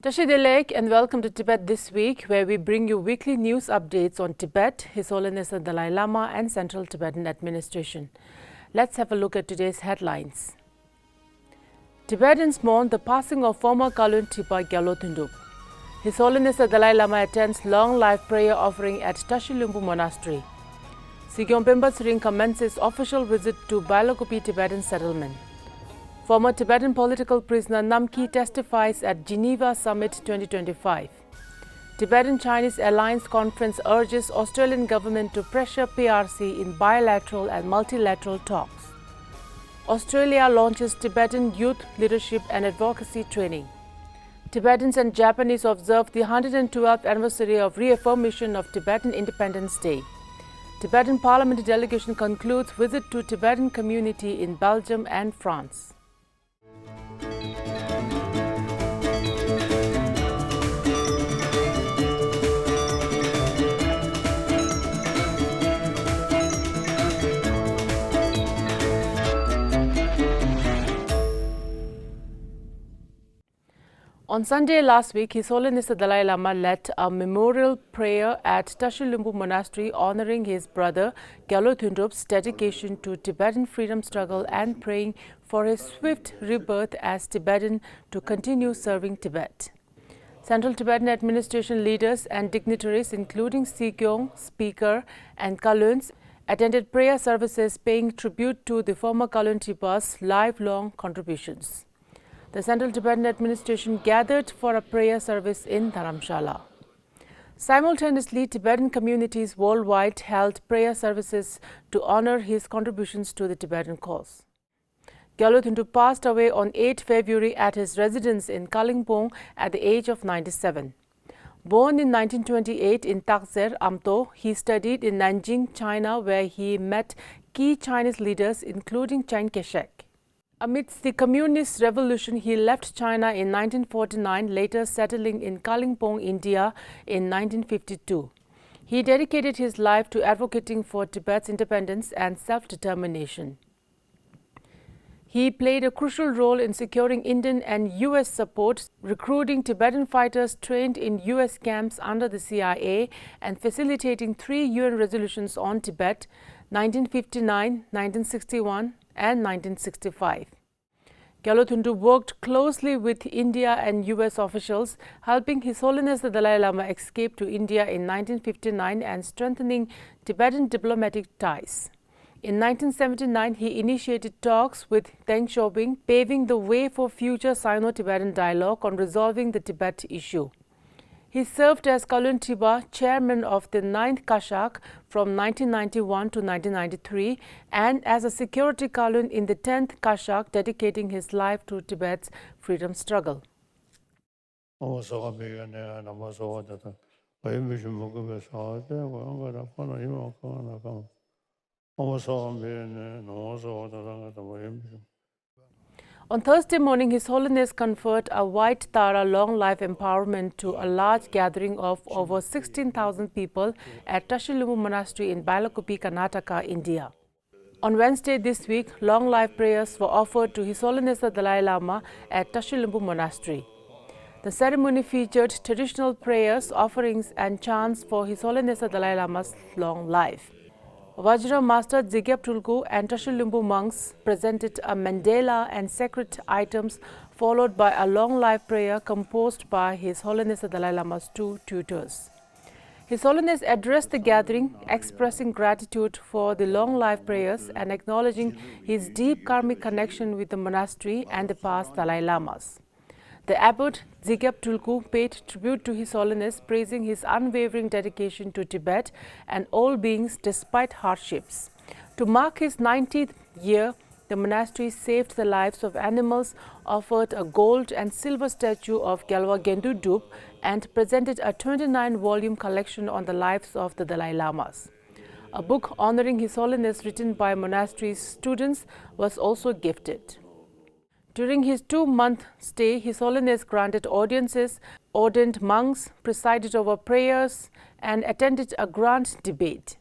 Tashi and welcome to Tibet This Week, where we bring you weekly news updates on Tibet, His Holiness the Dalai Lama and Central Tibetan Administration. Let's have a look at today's headlines. Tibetans mourn the passing of former Kalon Tipa Gyalo Thondup. His Holiness the Dalai Lama attends long life prayer offering at Tashi Lhunpo Monastery. Sikyong Tsering commences official visit to Bylakuppe Tibetan settlement. Former Tibetan political prisoner Namkyi testifies at Geneva Summit 2025. Tibetan-Chinese Alliance Conference urges Australian government to pressure PRC in bilateral and multilateral talks. Australia launches Tibetan Youth Leadership and Advocacy training. Tibetans and Japanese observe the 112th anniversary of Reaffirmation of Tibetan Independence Day. Tibetan Parliamentary Delegation concludes visit to Tibetan community in Belgium and France. On Sunday last week, His Holiness the Dalai Lama led a memorial prayer at Tashi Lhunpo Monastery honoring his brother Gyalo Thondup's dedication to Tibetan freedom struggle and praying for his swift rebirth as Tibetan to continue serving Tibet. Central Tibetan administration leaders and dignitaries including Sikyong, Speaker and Kalons attended prayer services paying tribute to the former Kalon Tipa's lifelong contributions. The Central Tibetan administration gathered for a prayer service in Dharamshala. Simultaneously, Tibetan communities worldwide held prayer services to honor his contributions to the Tibetan cause. Gyalo Thondup passed away on 8 February at his residence in Kalimpong at the age of 97. Born in 1928 in Takser, Amto, he studied in Nanjing, China, where he met key Chinese leaders including Chiang Kai-shek. Amidst the Communist Revolution, he left China in 1949, later settling in Kalimpong, India in 1952. He dedicated his life to advocating for Tibet's independence and self-determination. He played a crucial role in securing Indian and U.S. support, recruiting Tibetan fighters trained in U.S. camps under the CIA, and facilitating 3 UN resolutions on Tibet, 1959, 1961, and 1965. Gyalo Thondup worked closely with India and US officials, helping His Holiness the Dalai Lama escape to India in 1959 and strengthening Tibetan diplomatic ties. In 1979, he initiated talks with Deng Xiaoping, paving the way for future Sino-Tibetan dialogue on resolving the Tibet issue. He served as Kalon Tipa, chairman of the 9th Kashak from 1991 to 1993 and as a security Kalon in the 10th Kashak, dedicating his life to Tibet's freedom struggle. On Thursday morning, His Holiness conferred a White Tara Long Life Empowerment to a large gathering of over 16,000 people at Tashi Lhunpo Monastery in Bylakuppe, Karnataka, India. On Wednesday this week, long life prayers were offered to His Holiness the Dalai Lama at Tashi Lhunpo Monastery. The ceremony featured traditional prayers, offerings and chants for His Holiness the Dalai Lama's long life. Vajra Master Dzigyap Tulku and Tashi Lhunpo monks presented a mandala and sacred items, followed by a long life prayer composed by His Holiness the Dalai Lama's 2 tutors. His Holiness addressed the gathering, expressing gratitude for the long life prayers and acknowledging his deep karmic connection with the monastery and the past Dalai Lamas. The abbot Dzigyap Tulku paid tribute to His Holiness, praising his unwavering dedication to Tibet and all beings despite hardships. To mark his 90th year, the monastery saved the lives of animals, offered a gold and silver statue of Gyalwa Gendu Dup, and presented a 29-volume collection on the lives of the Dalai Lamas. A book honoring His Holiness written by monastery's students was also gifted. During his 2-month stay, His Holiness granted audiences, ordained monks, presided over prayers, and attended a grand debate.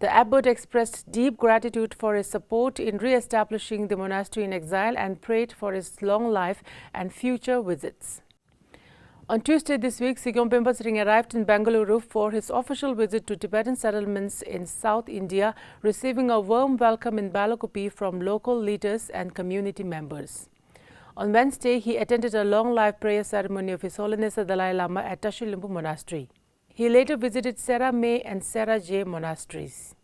The abbot expressed deep gratitude for his support in re-establishing the monastery in exile and prayed for his long life and future visits. On Tuesday this week, Sikyong Tsering arrived in Bengaluru for his official visit to Tibetan settlements in South India, receiving a warm welcome in Bylakuppe from local leaders and community members. On Wednesday, he attended a long live prayer ceremony of His Holiness the Dalai Lama at Tashi Monastery. He later visited Sera May and Sera J monasteries.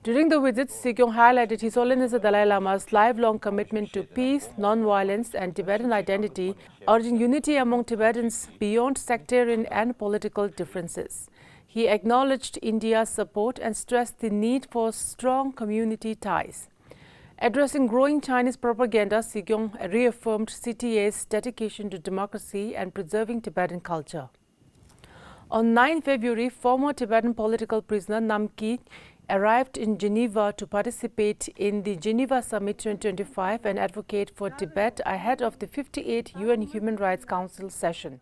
During the visits, Sikyong highlighted His Holiness the Dalai Lama's lifelong commitment to peace, non-violence and Tibetan identity, urging unity among Tibetans beyond sectarian and political differences. He acknowledged India's support and stressed the need for strong community ties. Addressing growing Chinese propaganda, Sikyong reaffirmed CTA's dedication to democracy and preserving Tibetan culture. On 9 February, former Tibetan political prisoner Namkyi arrived in Geneva to participate in the Geneva Summit 2025 and advocate for Tibet ahead of the 58th UN Human Rights Council session.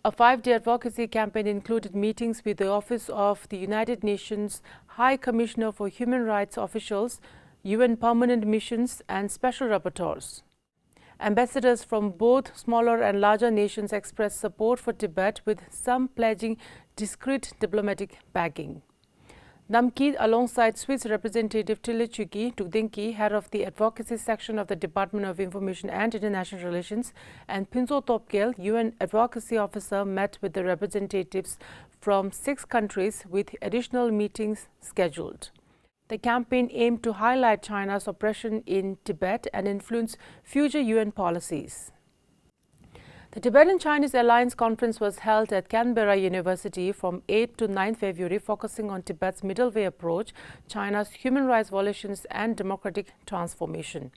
A 5-day advocacy campaign included meetings with the Office of the United Nations High Commissioner for Human Rights officials, UN permanent missions and special rapporteurs. Ambassadors from both smaller and larger nations expressed support for Tibet, with some pledging discreet diplomatic backing. Namkyi, alongside Swiss representative Tukdenki, head of the advocacy section of the Department of Information and International Relations, and Pinso Topkel, UN advocacy officer, met with the representatives from 6 countries with additional meetings scheduled. The campaign aimed to highlight China's oppression in Tibet and influence future UN policies. The Tibetan-Chinese Alliance Conference was held at Canberra University from 8 to 9 February, focusing on Tibet's middle way approach, China's human rights violations and democratic transformation.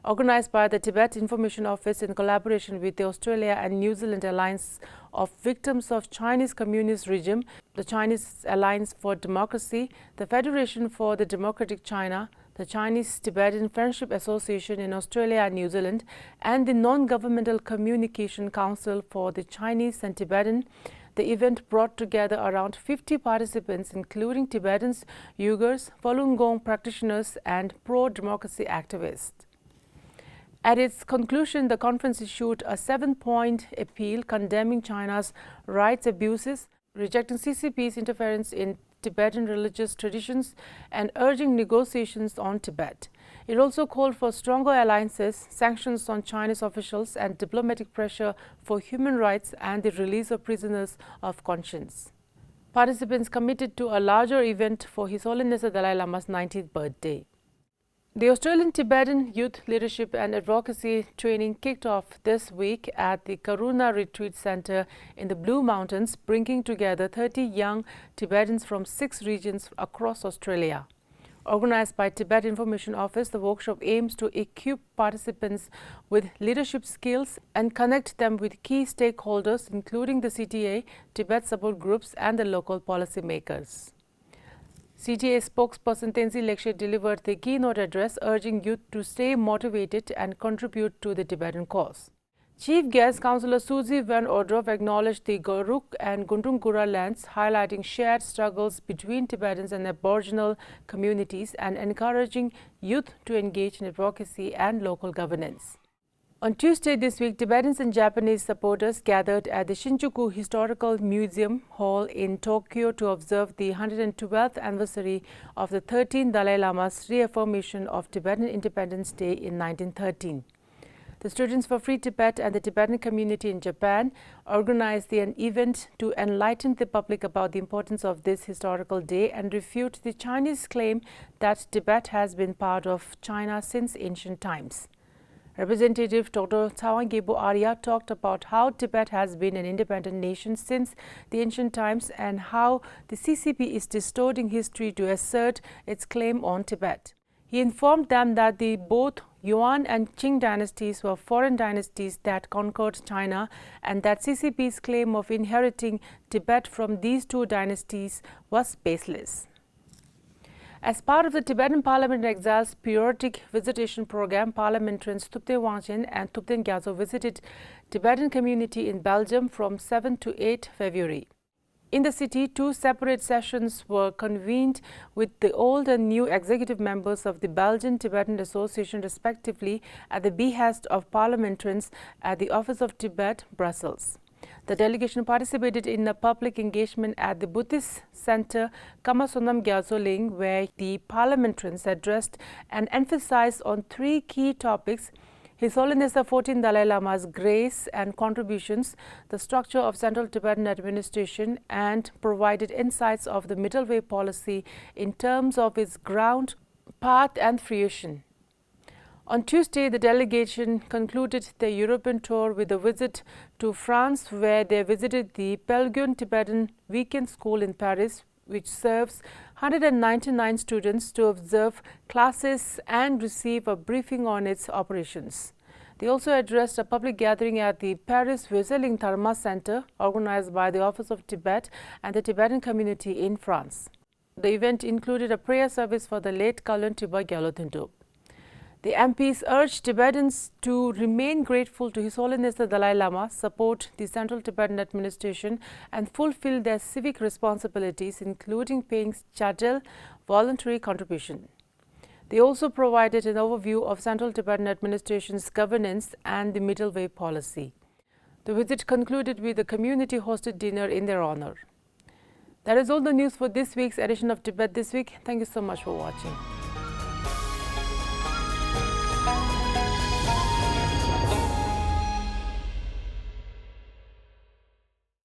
Organized by the Tibet Information Office in collaboration with the Australia and New Zealand Alliance of Victims of Chinese Communist Regime, the Chinese Alliance for Democracy, the Federation for the Democratic China, the Chinese-Tibetan Friendship Association in Australia and New Zealand, and the Non-Governmental Communication Council for the Chinese and Tibetan, the event brought together around 50 participants, including Tibetans, Uyghurs, Falun Gong practitioners, and pro-democracy activists. At its conclusion, the conference issued a 7-point appeal condemning China's rights abuses, rejecting CCP's interference in Tibetan religious traditions, and urging negotiations on Tibet. It also called for stronger alliances, sanctions on Chinese officials, and diplomatic pressure for human rights and the release of prisoners of conscience. Participants committed to a larger event for His Holiness the Dalai Lama's 90th birthday. The Australian Tibetan Youth Leadership and Advocacy training kicked off this week at the Karuna Retreat Centre in the Blue Mountains, bringing together 30 young Tibetans from 6 regions across Australia. Organized by Tibet Information Office, the workshop aims to equip participants with leadership skills and connect them with key stakeholders, including the CTA, Tibet support groups, and the local policymakers. CTA spokesperson Tenzin Lekshe delivered the keynote address, urging youth to stay motivated and contribute to the Tibetan cause. Chief guest Councillor Suzy Van Ordorff acknowledged the Garuk and Gundungura lands, highlighting shared struggles between Tibetans and Aboriginal communities and encouraging youth to engage in advocacy and local governance. On Tuesday this week, Tibetans and Japanese supporters gathered at the Shinjuku Historical Museum Hall in Tokyo to observe the 112th anniversary of the 13th Dalai Lama's reaffirmation of Tibetan Independence Day in 1913. The Students for Free Tibet and the Tibetan community in Japan organized an event to enlighten the public about the importance of this historical day and refute the Chinese claim that Tibet has been part of China since ancient times. Representative Dr. Tsawangebo Arya talked about how Tibet has been an independent nation since the ancient times and how the CCP is distorting history to assert its claim on Tibet. He informed them that both Yuan and Qing dynasties were foreign dynasties that conquered China, and that CCP's claim of inheriting Tibet from these 2 dynasties was baseless. As part of the Tibetan Parliament in Exile's periodic visitation program, parliamentarians Thupten Wangchen and Thupten Gyalo visited Tibetan community in Belgium from 7 to 8 February. In the city, 2 separate sessions were convened with the old and new executive members of the Belgian Tibetan Association, respectively, at the behest of parliamentarians at the Office of Tibet, Brussels. The delegation participated in a public engagement at the Buddhist Center Kamasonam Gyaltsoling, where the parliamentarians addressed and emphasized on three key topics: His Holiness the 14th Dalai Lama's grace and contributions, the structure of Central Tibetan administration, and provided insights of the Middle Way policy in terms of its ground, path and fruition. On Tuesday, the delegation concluded their European tour with a visit to France, where they visited the Belgian Tibetan Weekend School in Paris, which serves 199 students, to observe classes and receive a briefing on its operations. They also addressed a public gathering at the Paris Wesseling Dharma Center, organized by the Office of Tibet and the Tibetan community in France. The event included a prayer service for the late Kalon Gyalo Thundup. The MPs urged Tibetans to remain grateful to His Holiness the Dalai Lama, support the Central Tibetan administration and fulfill their civic responsibilities, including paying chadel voluntary contribution. They also provided an overview of Central Tibetan administration's governance and the Middle Way policy. The visit concluded with a community-hosted dinner in their honor. That is all the news for this week's edition of Tibet This Week. Thank you so much for watching.